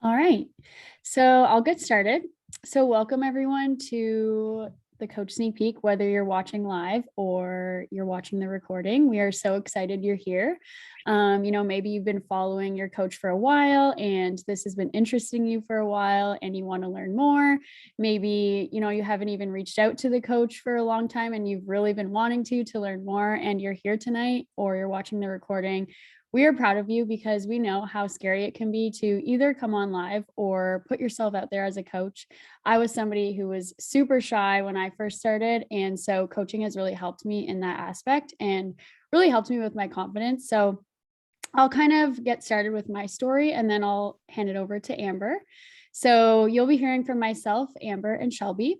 All right. So I'll get started. So, welcome everyone to the Coach Sneak Peek, whether you're watching live or you're watching the recording. We are so excited you're here. Maybe you've been following your coach for a while and this has been interesting you for a while and you want to learn more. Maybe, you haven't even reached out to the coach for a long time and you've really been wanting to learn more and you're here tonight or you're watching the recording. We are proud of you because we know how scary it can be to either come on live or put yourself out there as a coach. I was somebody who was super shy when I first started. And so coaching has really helped me in that aspect and really helped me with my confidence. So I'll kind of get started with my story and then I'll hand it over to Amber. So you'll be hearing from myself, Amber, and Shelby.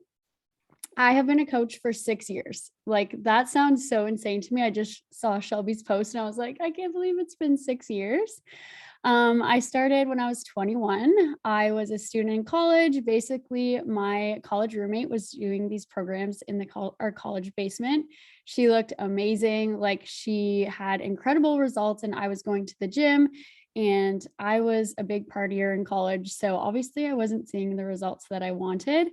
I have been a coach for 6 years. Like, that sounds so insane to me. I just saw Shelby's post and I was like, I can't believe it's been 6 years. I started when I was 21. I was a student in college. Basically, my college roommate was doing these programs in our college basement. She looked amazing. Like, she had incredible results, and I was going to the gym. And I was a big partier in college. So obviously, I wasn't seeing the results that I wanted.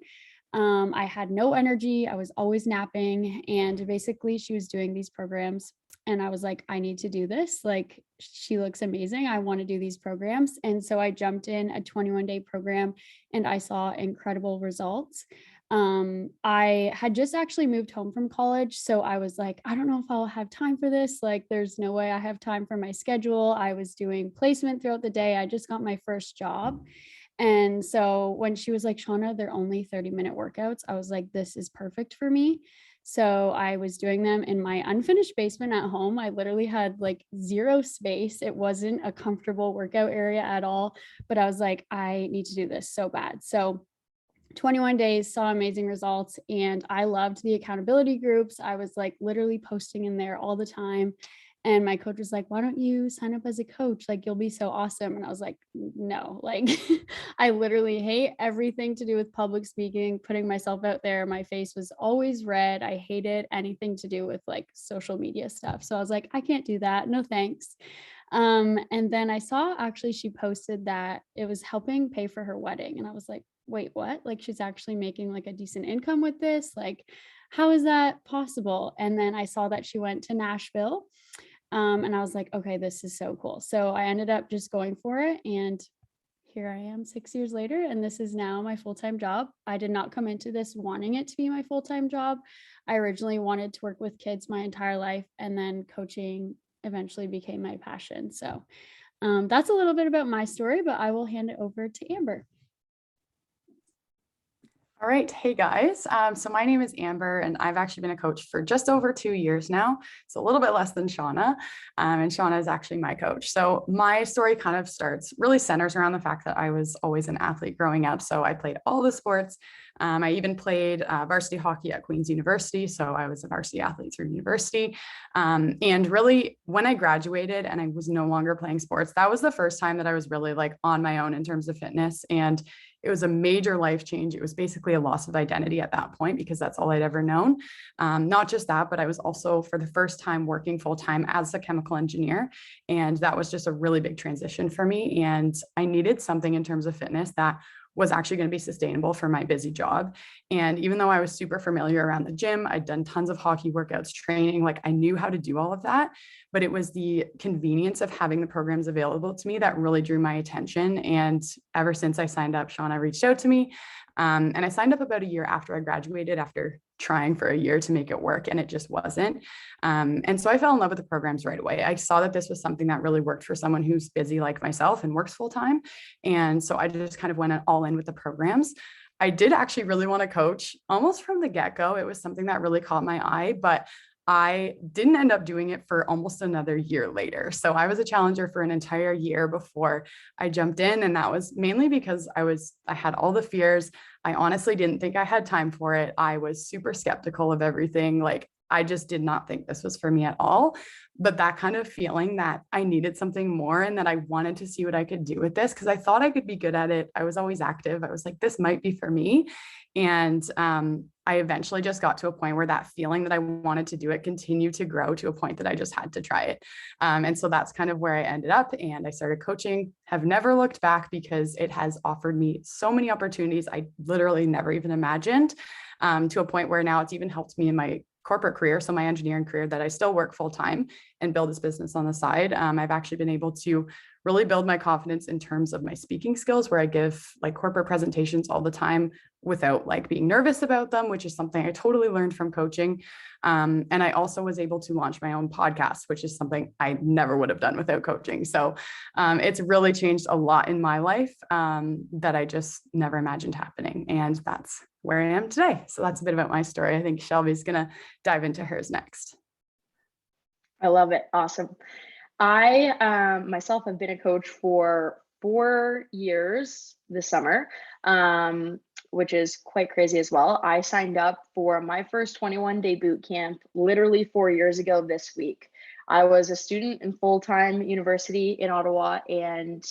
I had no energy. I was always napping. And basically, she was doing these programs. And I was like, I need to do this. Like, she looks amazing. I want to do these programs. And so I jumped in a 21-day program and I saw incredible results. I had just actually moved home from college. So I was like, I don't know if I'll have time for this. Like, there's no way I have time for my schedule. I was doing placement throughout the day. I just got my first job. And so when she was like, Shauna, they're only 30-minute workouts, I was like, this is perfect for me. So I was doing them in my unfinished basement at home. I literally had like zero space. It wasn't a comfortable workout area at all, but I was like, I need to do this so bad. So 21 days, saw amazing results, and I loved the accountability groups. I was like literally posting in there all the time. And my coach was like, why don't you sign up as a coach? Like, you'll be so awesome. And I was like, no, like, I literally hate everything to do with public speaking, putting myself out there. My face was always red. I hated anything to do with like social media stuff. So I was like, I can't do that. No, thanks. And then I saw actually she posted that it was helping pay for her wedding. And I was like, wait, what? Like, she's actually making like a decent income with this? Like, how is that possible? And then I saw that she went to Nashville. And I was like, okay, this is so cool. So I ended up just going for it. And here I am 6 years later, and this is now my full-time job. I did not come into this wanting it to be my full-time job. I originally wanted to work with kids my entire life, and then coaching eventually became my passion. So that's a little bit about my story, but I will hand it over to Amber. All right. Hey guys. So my name is Amber and I've actually been a coach for just over 2 years now. So a little bit less than Shauna. And Shauna is actually my coach. So my story kind of really centers around the fact that I was always an athlete growing up. So I played all the sports. I even played varsity hockey at Queen's University. So I was a varsity athlete through university. And really when I graduated and I was no longer playing sports, that was the first time that I was really like on my own in terms of fitness. And it was a major life change. It was basically a loss of identity at that point because that's all I'd ever known. Not just that, but I was also for the first time working full time as a chemical engineer. And that was just a really big transition for me. And I needed something in terms of fitness that was actually going to be sustainable for my busy job. And even though I was super familiar around the gym, I'd done tons of hockey workouts, training, like I knew how to do all of that, but it was the convenience of having the programs available to me that really drew my attention. And ever since I signed up, Shauna reached out to me. And I signed up about a year after I graduated, after trying for a year to make it work, and it just wasn't. And so I fell in love with the programs right away. I saw that this was something that really worked for someone who's busy like myself and works full time. And so I just kind of went all in with the programs. I did actually really want to coach almost from the get-go. It was something that really caught my eye, but I didn't end up doing it for almost another year later. So I was a challenger for an entire year before I jumped in. And that was mainly because I had all the fears. I honestly didn't think I had time for it. I was super skeptical of everything. Like, I just did not think this was for me at all. But that kind of feeling that I needed something more and that I wanted to see what I could do with this because I thought I could be good at it. I was always active. I was like, this might be for me. And I eventually just got to a point where that feeling that I wanted to do it continued to grow to a point that I just had to try it. And so that's kind of where I ended up. And I started coaching, have never looked back because it has offered me so many opportunities I literally never even imagined, to a point where now it's even helped me in my corporate career. So my engineering career that I still work full time and build this business on the side. I've actually been able to really build my confidence in terms of my speaking skills, where I give like corporate presentations all the time without like being nervous about them, which is something I totally learned from coaching. And I also was able to launch my own podcast, which is something I never would have done without coaching. So it's really changed a lot in my life, that I just never imagined happening. And that's where I am today. So that's a bit about my story. I think Shelby's going to dive into hers next. I love it. Awesome. I myself have been a coach for 4 years this summer, which is quite crazy as well. I signed up for my first 21-day boot camp literally 4 years ago this week. I was a student in full-time university in Ottawa, and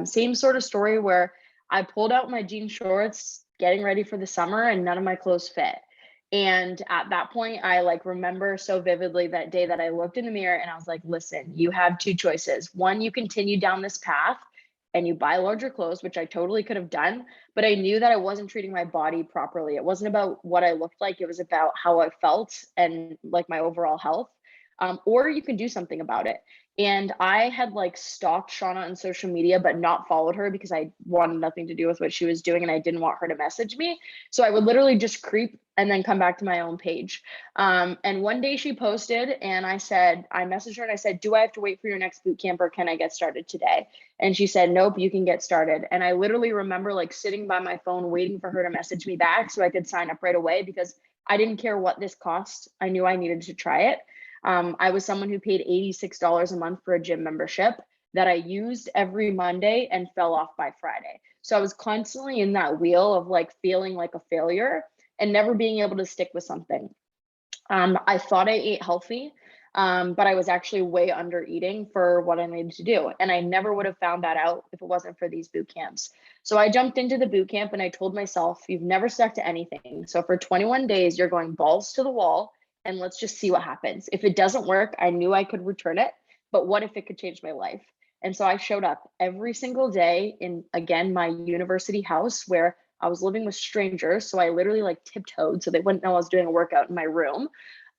same sort of story where I pulled out my jean shorts getting ready for the summer and none of my clothes fit. And at that point, I like remember so vividly that day that I looked in the mirror and I was like, listen, you have two choices. One, you continue down this path and you buy larger clothes, which I totally could have done, but I knew that I wasn't treating my body properly. It wasn't about what I looked like. It was about how I felt and like my overall health. Or you can do something about it. And I had like stalked Shauna on social media, but not followed her because I wanted nothing to do with what she was doing and I didn't want her to message me. So I would literally just creep and then come back to my own page. And one day she posted and I messaged her and I said, do I have to wait for your next boot camp or can I get started today? And she said, nope, you can get started. And I literally remember like sitting by my phone waiting for her to message me back so I could sign up right away because I didn't care what this cost. I knew I needed to try it. I was someone who paid $86 a month for a gym membership that I used every Monday and fell off by Friday. So I was constantly in that wheel of like feeling like a failure and never being able to stick with something. I thought I ate healthy, but I was actually way under eating for what I needed to do. And I never would have found that out if it wasn't for these boot camps. So I jumped into the boot camp and I told myself, you've never stuck to anything. So for 21 days, you're going balls to the wall and let's just see what happens. If it doesn't work, I knew I could return it, but what if it could change my life? And so I showed up every single day in, again, my university house where I was living with strangers. So I literally like tiptoed so they wouldn't know I was doing a workout in my room.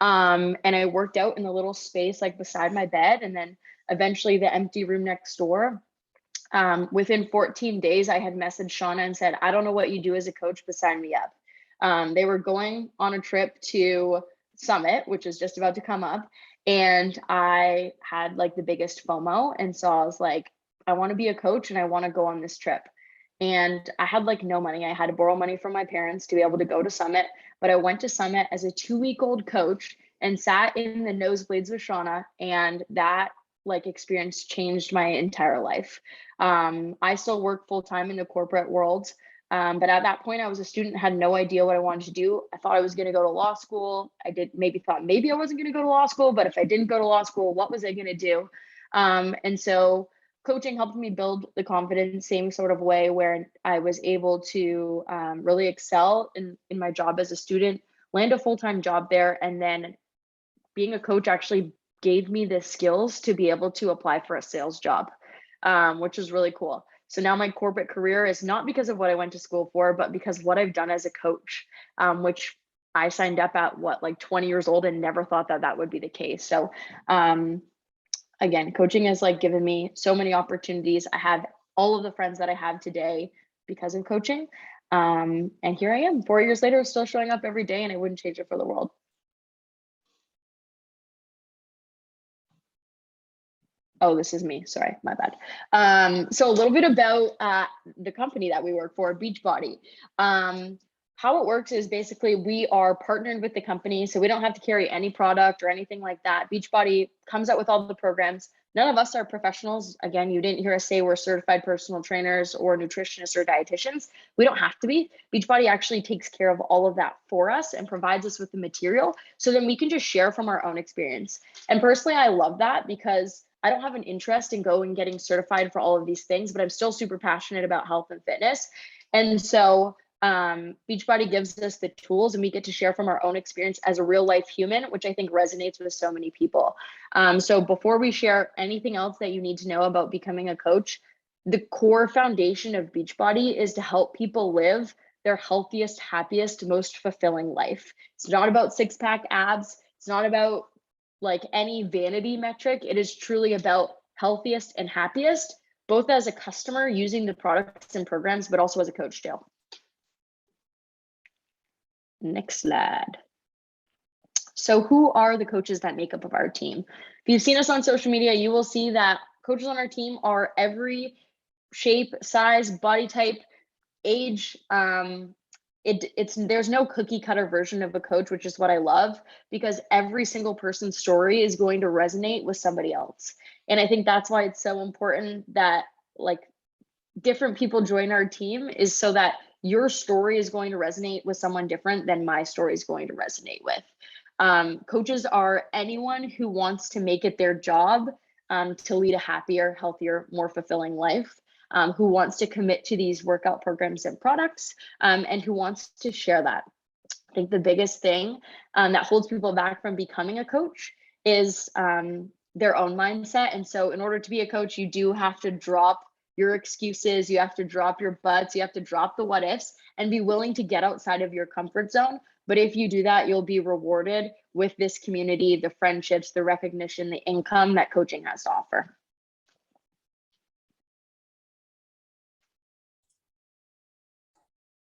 And I worked out in the little space like beside my bed and then eventually the empty room next door. Within 14 days, I had messaged Shauna and said, I don't know what you do as a coach, but sign me up. They were going on a trip to Summit, which is just about to come up. And I had like the biggest FOMO. And so I was like, I want to be a coach and I want to go on this trip. And I had like no money. I had to borrow money from my parents to be able to go to Summit. But I went to Summit as a 2-week-old coach and sat in the nosebleeds with Shauna. And that like experience changed my entire life. I still work full time in the corporate world. But at that point, I was a student, had no idea what I wanted to do. I thought I was going to go to law school. I thought maybe I wasn't going to go to law school, but if I didn't go to law school, what was I going to do? And so coaching helped me build the confidence, same sort of way where I was able to really excel in my job as a student, land a full-time job there. And then being a coach actually gave me the skills to be able to apply for a sales job, which is really cool. So now my corporate career is not because of what I went to school for, but because what I've done as a coach, which I signed up at like 20 years old and never thought that that would be the case. So again, coaching has like given me so many opportunities. I have all of the friends that I have today because of coaching. And here I am 4 years later, still showing up every day and I wouldn't change it for the world. Oh, this is me. Sorry, my bad. So a little bit about the company that we work for, Beachbody. How it works is basically we are partnered with the company, so we don't have to carry any product or anything like that. Beachbody comes out with all the programs. None of us are professionals. Again, you didn't hear us say we're certified personal trainers or nutritionists or dietitians. We don't have to be. Beachbody actually takes care of all of that for us and provides us with the material, so then we can just share from our own experience. And personally, I love that because I don't have an interest in going and getting certified for all of these things, but I'm still super passionate about health and fitness. And so Beachbody gives us the tools, and we get to share from our own experience as a real life human, which I think resonates with so many people. So before we share anything else that you need to know about becoming a coach, the core foundation of Beachbody is to help people live their healthiest, happiest, most fulfilling life. It's not about six-pack abs. It's not about like any vanity metric. It is truly about healthiest and happiest, both as a customer using the products and programs, but also as a coach too. Next slide. So who are the coaches that make up of our team? If you've seen us on social media, you will see that coaches on our team are every shape, size, body type, age. There's no cookie cutter version of a coach, which is what I love, because every single person's story is going to resonate with somebody else. And I think that's why it's so important that like different people join our team, is so that your story is going to resonate with someone different than my story is going to resonate with. Coaches are anyone who wants to make it their job to lead a happier, healthier, more fulfilling life, who wants to commit to these workout programs and products, and who wants to share that. I think the biggest thing that holds people back from becoming a coach is their own mindset. And so in order to be a coach, you do have to drop your excuses, you have to drop your buts, you have to drop the what ifs and be willing to get outside of your comfort zone. But if you do that, you'll be rewarded with this community, the friendships, the recognition, the income that coaching has to offer.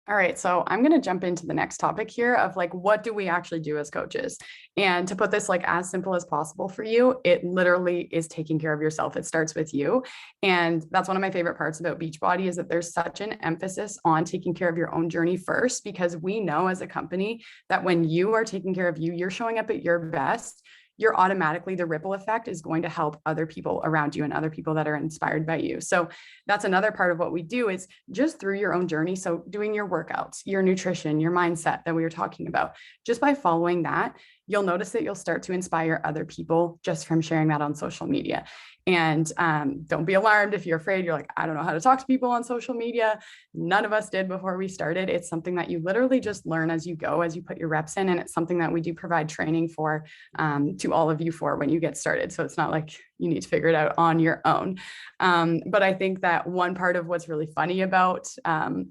All right, so I'm going to jump into the next topic here of like, what do we actually do as coaches? And to put this like as simple as possible for you, it literally is taking care of yourself. It starts with you. And that's one of my favorite parts about Beachbody, is that there's such an emphasis on taking care of your own journey first, because we know as a company that when you are taking care of you, you're showing up at your best, you're automatically, the ripple effect is going to help other people around you and other people that are inspired by you. So that's another part of what we do, is just through your own journey. So doing your workouts, your nutrition, your mindset that we were talking about, just by following that, you'll notice that you'll start to inspire other people just from sharing that on social media. And don't be alarmed if you're afraid. You're like, I don't know how to talk to people on social media. None of us did before we started. It's something that you literally just learn as you go, as you put your reps in. And it's something that we do provide training for to all of you for when you get started. So it's not like you need to figure it out on your own. But I think that one part of what's really funny about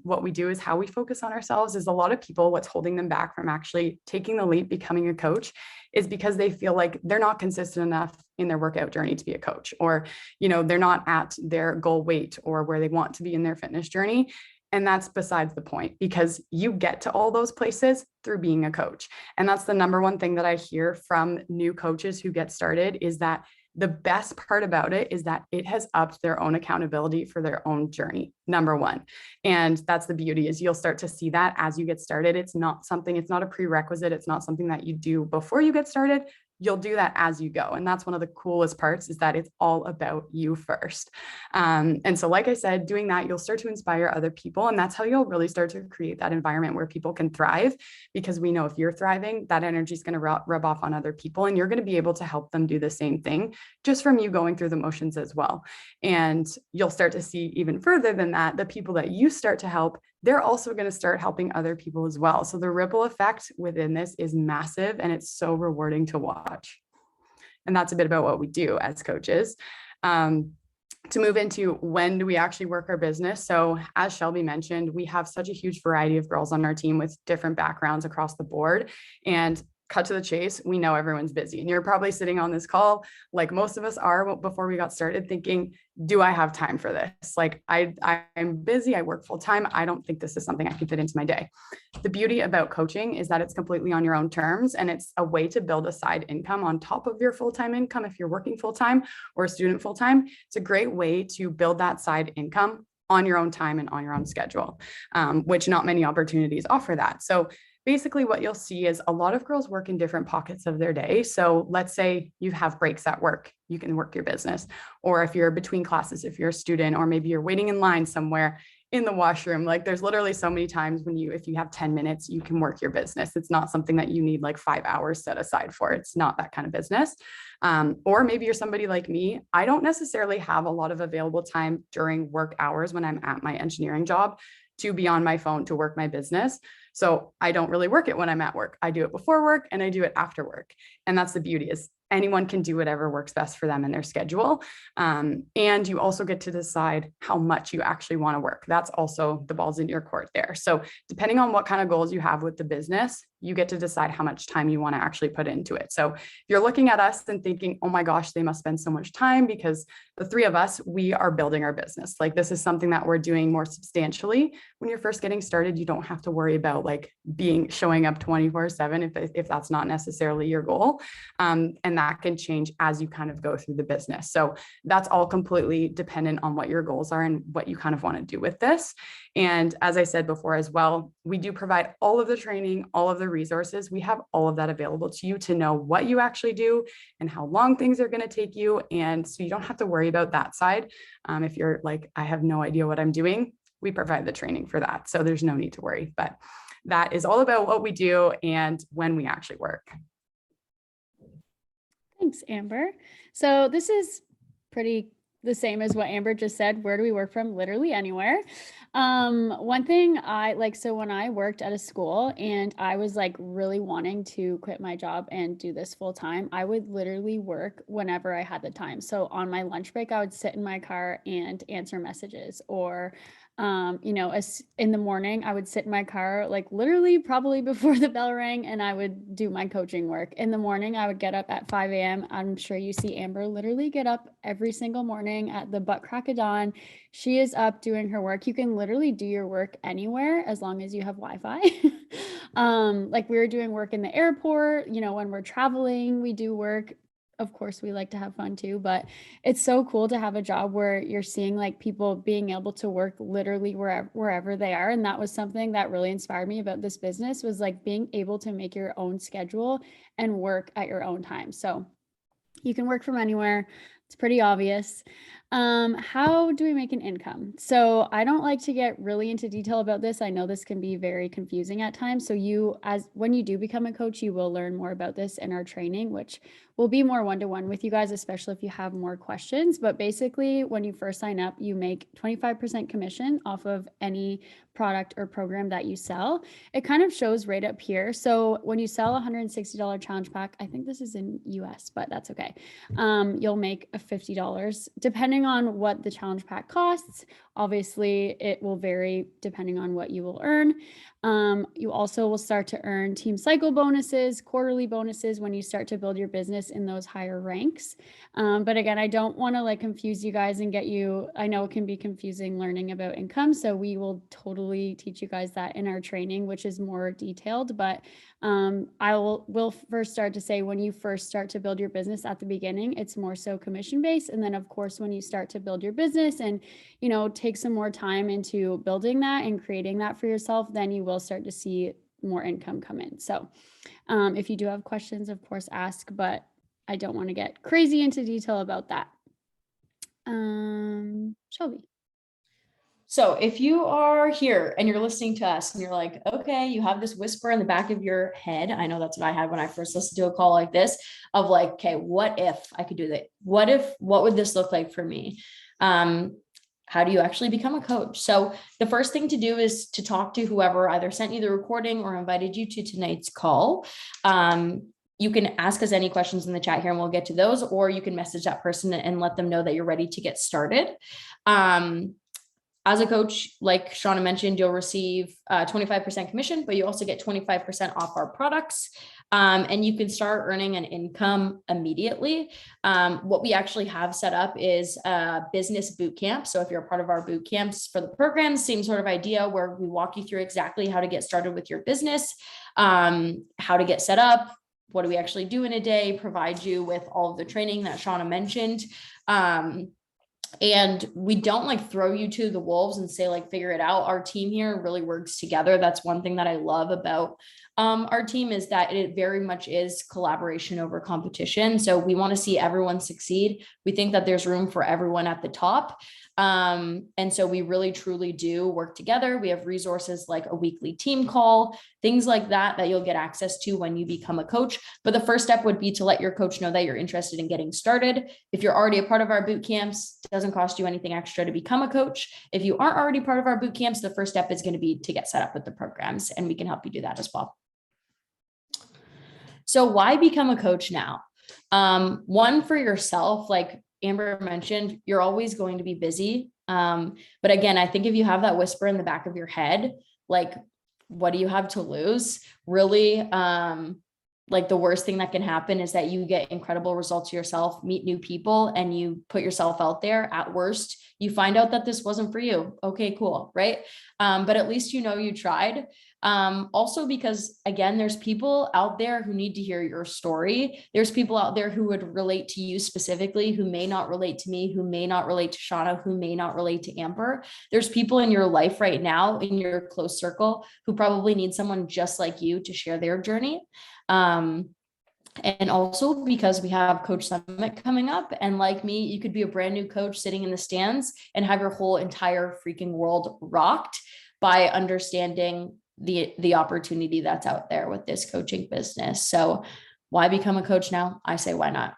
what we do is how we focus on ourselves. Is a lot of people, what's holding them back from actually taking the leap, becoming a coach, is because they feel like they're not consistent enough in their workout journey to be a coach, or, you know, they're not at their goal weight or where they want to be in their fitness journey. And that's besides the point, because you get to all those places through being a coach. And that's the number one thing that I hear from new coaches who get started, is that the best part about it is that it has upped their own accountability for their own journey, number one. And that's the beauty, is you'll start to see that as you get started. It's not a prerequisite. It's not something that you do before you get started. You'll do that as you go. And that's one of the coolest parts, is that it's all about you first. And so, like I said, doing that, you'll start to inspire other people. And that's how you'll really start to create that environment where people can thrive, because we know if you're thriving, that energy is going to rub off on other people, and you're going to be able to help them do the same thing just from you going through the motions as well. And you'll start to see even further than that, the people that you start to help, they're also going to start helping other people as well. So the ripple effect within this is massive, and it's so rewarding to watch. And that's a bit about what we do as coaches. To move into when do we actually work our business. So as Shelby mentioned, we have such a huge variety of girls on our team with different backgrounds across the board. And cut to the chase, we know everyone's busy. And you're probably sitting on this call, like most of us are before we got started, thinking, do I have time for this? Like I'm busy, I work full time. I don't think this is something I can fit into my day. The beauty about coaching is that it's completely on your own terms, and it's a way to build a side income on top of your full-time income. If you're working full-time or a student full-time, it's a great way to build that side income on your own time and on your own schedule, which not many opportunities offer that. So basically what you'll see is a lot of girls work in different pockets of their day. So let's say you have breaks at work, you can work your business. Or if you're between classes, if you're a student, or maybe you're waiting in line somewhere in the washroom, like there's literally so many times when if you have 10 minutes, you can work your business. It's not something that you need like 5 hours set aside for. It's not that kind of business. Or maybe you're somebody like me. I don't necessarily have a lot of available time during work hours when I'm at my engineering job. to be on my phone to work my business. So I don't really work it when I'm at work. I do it before work and I do it after work. And that's the beauty, is anyone can do whatever works best for them in their schedule. And you also get to decide how much you actually want to work. That's also the ball's in your court there. So depending on what kind of goals you have with the business, you get to decide how much time you want to actually put into it. So if you're looking at us and thinking, oh my gosh, they must spend so much time, because the three of us, we are building our business. Like, this is something that we're doing more substantially. When you're first getting started, you don't have to worry about like showing up 24/7 if that's not necessarily your goal. And that can change as you kind of go through the business. So that's all completely dependent on what your goals are and what you kind of want to do with this. And as I said before as well, we do provide all of the training, all of the resources. We have all of that available to you to know what you actually do and how long things are going to take you. And so you don't have to worry about that side. If you're like, I have no idea what I'm doing, we provide the training for that. So there's no need to worry. But that is all about what we do and when we actually work. Thanks, Amber. So this is pretty the same as what Amber just said. Where do we work from? Literally anywhere. One thing I like, so when I worked at a school and I was like really wanting to quit my job and do this full time, I would literally work whenever I had the time. So on my lunch break, I would sit in my car and answer messages, or as in the morning, I would sit in my car, like literally probably before the bell rang, and I would do my coaching work. In the morning, I would get up at 5 a.m. I'm sure you see Amber literally get up every single morning at the butt crack of dawn. She is up doing her work. You can literally do your work anywhere as long as you have Wi-Fi. Like, we were doing work in the airport, when we're traveling, we do work. Of course, we like to have fun too, but it's so cool to have a job where you're seeing like people being able to work literally wherever they are. And that was something that really inspired me about this business, was like being able to make your own schedule and work at your own time. So you can work from anywhere. It's pretty obvious. How do we make an income? So I don't like to get really into detail about this. I know this can be very confusing at times. So when you do become a coach, you will learn more about this in our training, which will be more one-to-one with you guys, especially if you have more questions. But basically, when you first sign up, you make 25% commission off of any product or program that you sell. It kind of shows right up here. So when you sell a $160 challenge pack, I think this is in US, but that's okay. You'll make a $50 depending on what the challenge pack costs. Obviously, it will vary depending on what you will earn. You also will start to earn team cycle bonuses, quarterly bonuses when you start to build your business in those higher ranks. But again, I don't want to like confuse you guys and I know it can be confusing learning about income. So we will totally teach you guys that in our training, which is more detailed. But we'll first start to say, when you first start to build your business at the beginning, it's more so commission based. And then of course, when you start to build your business and, take some more time into building that and creating that for yourself, then you will start to see more income come in. So if you do have questions, of course, ask, but I don't want to get crazy into detail about that. Shelby. So if you are here and you're listening to us and you're like, okay, you have this whisper in the back of your head. I know that's what I had when I first listened to a call like this, of like, okay, what if I could do that? What would this look like for me? How do you actually become a coach? So the first thing to do is to talk to whoever either sent you the recording or invited you to tonight's call. You can ask us any questions in the chat here and we'll get to those, or you can message that person and let them know that you're ready to get started. As a coach, like Shauna mentioned, you'll receive 25% commission, but you also get 25% off our products. And you can start earning an income immediately. What we actually have set up is a business boot camp. So if you're a part of our boot camps for the program, same sort of idea, where we walk you through exactly how to get started with your business, how to get set up, what do we actually do in a day, provide you with all of the training that Shauna mentioned. And we don't like throw you to the wolves and say like, figure it out. Our team here really works together. That's one thing that I love about our team, is that it very much is collaboration over competition. So we want to see everyone succeed. We think that there's room for everyone at the top. And so we really truly do work together. We have resources like a weekly team call, things like that you'll get access to when you become a coach. But the first step would be to let your coach know that you're interested in getting started. If you're already a part of our boot camps, it doesn't cost you anything extra to become a coach. If you aren't already part of our boot camps, the first step is going to be to get set up with the programs, and we can help you do that as well. So why become a coach now? One, for yourself, like Amber mentioned, you're always going to be busy. But again, I think if you have that whisper in the back of your head, like, what do you have to lose? Really, like the worst thing that can happen is that you get incredible results yourself, meet new people, and you put yourself out there. At worst, you find out that this wasn't for you. Okay, cool. Right. But at least, you know, you tried. Also, because again, there's people out there who need to hear your story. There's people out there who would relate to you specifically, who may not relate to me, who may not relate to Shauna, who may not relate to Amber. There's people in your life right now, in your close circle, who probably need someone just like you to share their journey. And also because we have Coach Summit coming up, and like me, you could be a brand new coach sitting in the stands and have your whole entire freaking world rocked by understanding the opportunity that's out there with this coaching business. So why become a coach now? I say, why not?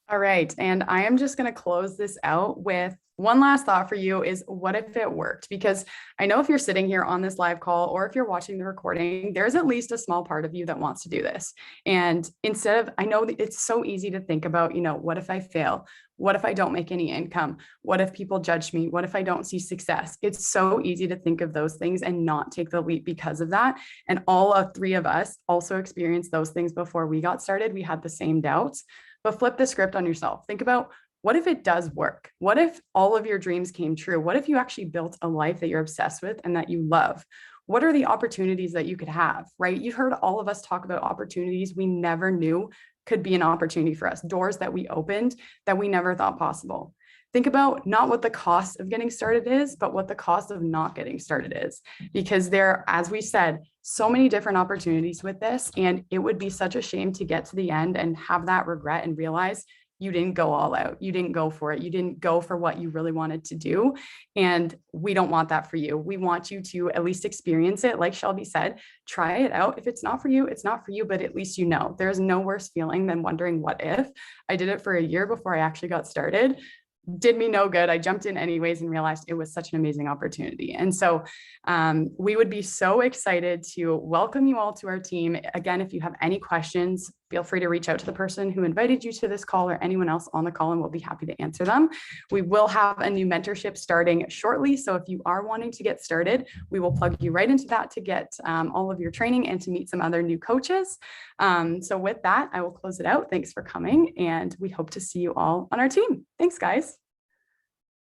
All right. And I am just going to close this out with one last thought for you is, what if it worked? Because I know if you're sitting here on this live call, or if you're watching the recording, there's at least a small part of you that wants to do this. And instead of, I know that it's so easy to think about, you know, what if I fail? What if I don't make any income? What if people judge me? What if I don't see success? It's so easy to think of those things and not take the leap because of that. And all three of us also experienced those things before we got started. We had the same doubts, but flip the script on yourself. Think about, what if it does work? What if all of your dreams came true? What if you actually built a life that you're obsessed with and that you love? What are the opportunities that you could have, right? You've heard all of us talk about opportunities we never knew could be an opportunity for us, doors that we opened that we never thought possible. Think about not what the cost of getting started is, but what the cost of not getting started is. Because there, as we said, so many different opportunities with this, and it would be such a shame to get to the end and have that regret and realize you didn't go all out. You didn't go for it. You didn't go for what you really wanted to do. And we don't want that for you. We want you to at least experience it. Like Shelby said, try it out. If it's not for you, it's not for you, but at least you know. There's no worse feeling than wondering what if. I did it for a year before I actually got started. Did me no good. I jumped in anyways and realized it was such an amazing opportunity. And so we would be so excited to welcome you all to our team. Again, if you have any questions, feel free to reach out to the person who invited you to this call or anyone else on the call, and we'll be happy to answer them. We will have a new mentorship starting shortly. So if you are wanting to get started, we will plug you right into that to get all of your training and to meet some other new coaches. So with that, I will close it out. Thanks for coming, and we hope to see you all on our team. Thanks, guys.